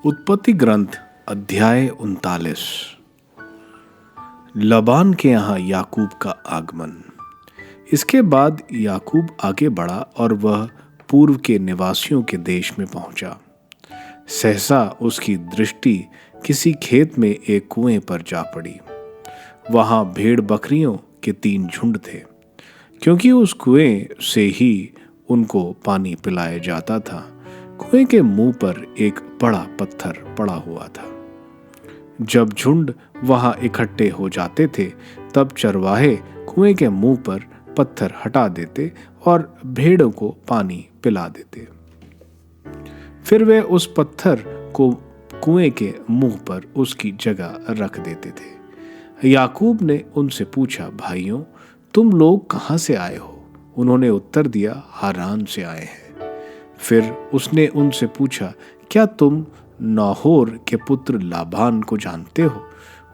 उत्पत्ति ग्रंथ अध्याय 39। लबान के यहाँ याकूब का आगमन। इसके बाद याकूब आगे बढ़ा और वह पूर्व के निवासियों के देश में पहुंचा। सहसा उसकी दृष्टि किसी खेत में एक कुएं पर जा पड़ी। वहां भेड़ बकरियों के 3 झुंड थे, क्योंकि उस कुएं से ही उनको पानी पिलाया जाता था। कुएं के मुंह पर एक बड़ा पत्थर पड़ा हुआ था। जब झुंड वहां इकट्ठे हो जाते थे, तब चरवाहे कुएं के मुंह पर पत्थर हटा देते और भेड़ों को पानी पिला देते। फिर वे उस पत्थर को कुएं के मुंह पर उसकी जगह रख देते थे। याकूब ने उनसे पूछा, भाइयों, तुम लोग कहां से आए हो? उन्होंने उत्तर दिया, हारान से आए हैं। फिर उसने उनसे पूछा, क्या तुम नाहोर के पुत्र लाबान को जानते हो?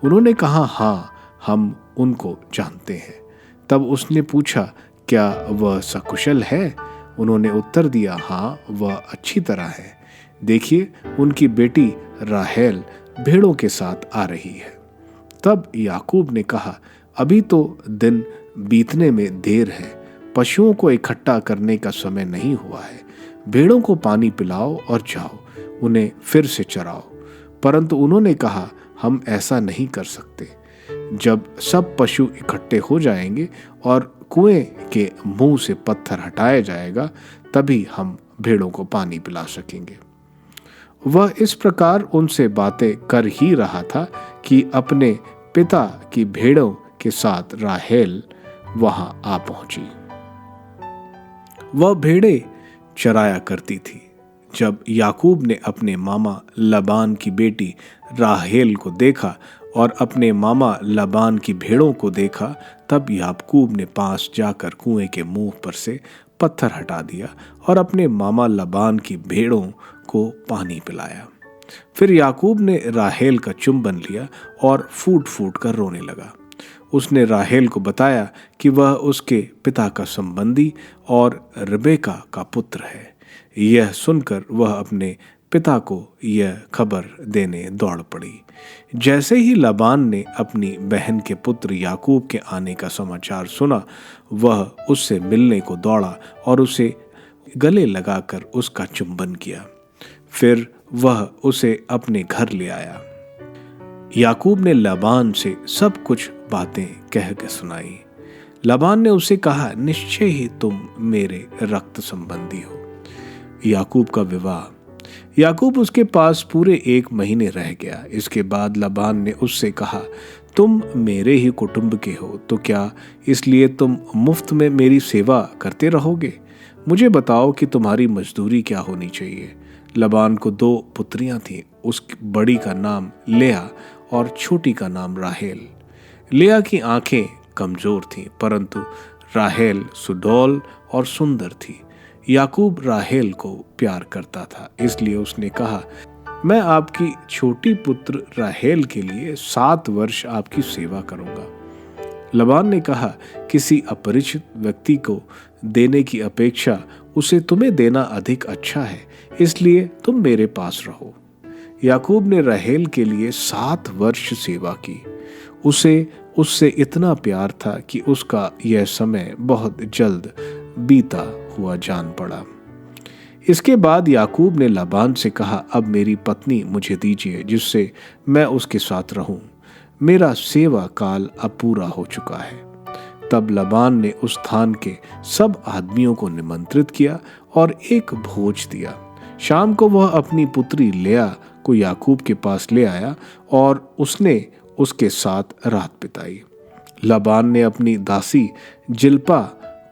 उन्होंने कहा, हाँ, हम उनको जानते हैं। तब उसने पूछा, क्या वह सकुशल है? उन्होंने उत्तर दिया, हाँ, वह अच्छी तरह है। देखिए, उनकी बेटी राहेल भेड़ों के साथ आ रही है। तब याकूब ने कहा, अभी तो दिन बीतने में देर है, पशुओं को इकट्ठा करने का समय नहीं हुआ है। भेड़ों को पानी पिलाओ और जाओ, उन्हें फिर से चराओ। परंतु उन्होंने कहा, हम ऐसा नहीं कर सकते। जब सब पशु इकट्ठे हो जाएंगे और कुएं के मुंह से पत्थर हटाया जाएगा, तभी हम भेड़ों को पानी पिला सकेंगे। वह इस प्रकार उनसे बातें कर ही रहा था कि अपने पिता की भेड़ों के साथ राहेल वहां आ पहुंची। वह भेड़ें चराया करती थी। जब याकूब ने अपने मामा लबान की बेटी राहेल को देखा और अपने मामा लबान की भेड़ों को देखा, तब याकूब ने पास जाकर कुएं के मुंह पर से पत्थर हटा दिया और अपने मामा लबान की भेड़ों को पानी पिलाया। फिर याकूब ने राहेल का चुंबन लिया और फूट फूट कर रोने लगा। उसने राहेल को बताया कि वह उसके पिता का संबंधी और रिबेका का पुत्र है। यह सुनकर वह अपने पिता को यह खबर देने दौड़ पड़ी। जैसे ही लबान ने अपनी बहन के पुत्र याकूब के आने का समाचार सुना, वह उससे मिलने को दौड़ा और उसे गले लगाकर उसका चुंबन किया। फिर वह उसे अपने घर ले आया। याकूब ने लबान से सब कुछ बातें कह के सुनाई। लबान ने उसे कहा, निश्चय ही तुम मेरे रक्त संबंधी हो। याकूब का विवाह। याकूब उसके पास पूरे 1 महीने रह गया। इसके बाद लबान ने उससे कहा, तुम मेरे ही कुटुंब के हो, तो क्या इसलिए तुम मुफ्त में मेरी सेवा करते रहोगे? मुझे बताओ कि तुम्हारी मजदूरी क्या होनी चाहिए। लबान को 2 पुत्रियां थीं। उस बड़ी का नाम लेआ और छोटी का नाम राहेल। लेआ की आंखें कमजोर थीं, परंतु राहेल सुडौल और सुंदर थी। याकूब राहेल को प्यार करता था, इसलिए उसने कहा, मैं आपकी छोटी पुत्र राहेल के लिए 7 वर्ष आपकी सेवा करूंगा। लबान ने कहा, किसी अपरिचित व्यक्ति को देने की अपेक्षा उसे तुम्हें देना अधिक अच्छा है, इसलिए तुम मेरे पास रहो। याकूब ने राहेल के लिए 7 वर्ष सेवा की। उसे उससे इतना प्यार था कि उसका यह समय बहुत जल्द बीता हुआ जान पड़ा। इसके बाद याकूब ने लबान से कहा, अब मेरी पत्नी मुझे दीजिए, जिससे मैं उसके साथ रहूं। मेरा सेवा काल अब पूरा हो चुका है। तब लबान ने उस स्थान के सब आदमियों को निमंत्रित किया और एक भोज दिया। शाम को वह अपनी पुत्री लेआ को याकूब के पास ले आया और उसने उसके साथ रात बिताई। लबान ने अपनी दासी जिल्पा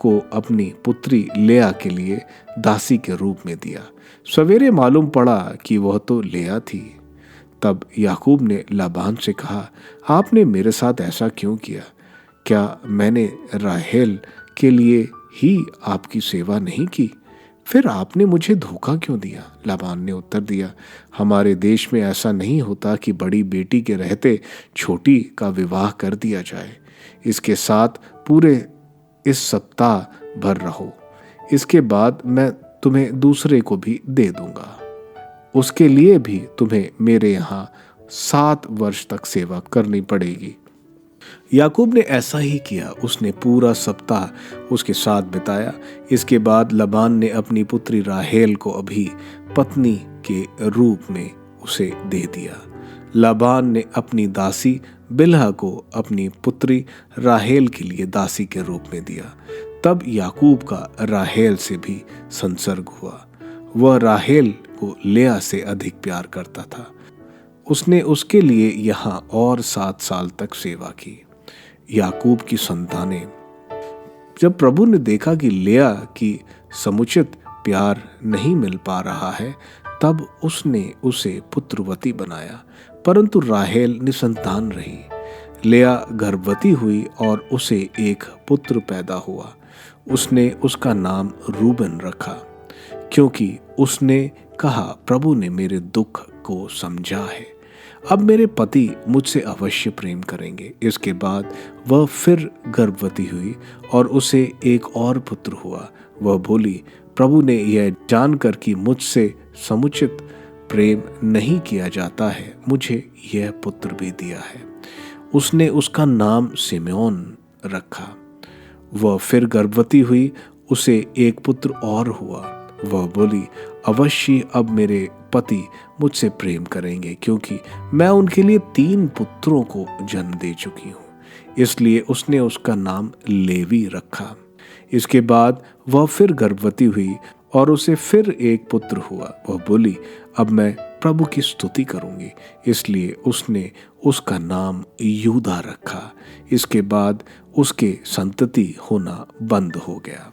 को अपनी पुत्री लेआ के लिए दासी के रूप में दिया। सवेरे मालूम पड़ा कि वह तो लेआ थी। तब याकूब ने लबान से कहा, आपने मेरे साथ ऐसा क्यों किया? क्या मैंने राहेल के लिए ही आपकी सेवा नहीं की? फिर आपने मुझे धोखा क्यों दिया? लबान ने उत्तर दिया, हमारे देश में ऐसा नहीं होता कि बड़ी बेटी के रहते छोटी का विवाह कर दिया जाए। इसके साथ पूरे इस सप्ताह भर रहो, इसके बाद मैं तुम्हें दूसरे को भी दे दूंगा। उसके लिए भी तुम्हें मेरे यहाँ 7 वर्ष तक सेवा करनी पड़ेगी। याकूब ने ऐसा ही किया। उसने पूरा सप्ताह उसके साथ बिताया। इसके बाद लबान ने अपनी पुत्री राहेल को अभी पत्नी के रूप में उसे दे दिया। लबान ने अपनी दासी बिल्हा को अपनी पुत्री राहेल के लिए दासी के रूप में दिया। तब याकूब का राहेल से भी संसर्ग हुआ। वह राहेल को लेआ से अधिक प्यार करता था। उसने उसके लिए यहाँ और 7 साल तक सेवा की। याकूब की संतानें। जब प्रभु ने देखा कि लेआ की समुचित प्यार नहीं मिल पा रहा है, तब उसने उसे पुत्रवती बनाया, परंतु राहेल निसंतान रही। लेआ गर्भवती हुई और उसे एक पुत्र पैदा हुआ। उसने उसका नाम रूबन रखा, क्योंकि उसने कहा, प्रभु ने मेरे दुख को समझा है। अब मेरे पति मुझसे अवश्य प्रेम करेंगे। इसके बाद वह फिर गर्भवती हुई और उसे एक और पुत्र हुआ। वह बोली, प्रभु ने यह जानकर कि मुझसे समुचित प्रेम नहीं किया जाता है, मुझे यह पुत्र भी दिया है। उसने उसका नाम सिम्योन रखा। वह फिर गर्भवती हुई, उसे एक पुत्र और हुआ। वह बोली, अवश्य अब मेरे पति मुझसे प्रेम करेंगे, क्योंकि मैं उनके लिए 3 पुत्रों को जन्म दे चुकी हूँ। इसलिए उसने उसका नाम लेवी रखा। इसके बाद वह फिर गर्भवती हुई और उसे फिर एक पुत्र हुआ। वह बोली, अब मैं प्रभु की स्तुति करूंगी। इसलिए उसने उसका नाम यूदा रखा। इसके बाद उसके संतति होना बंद हो गया।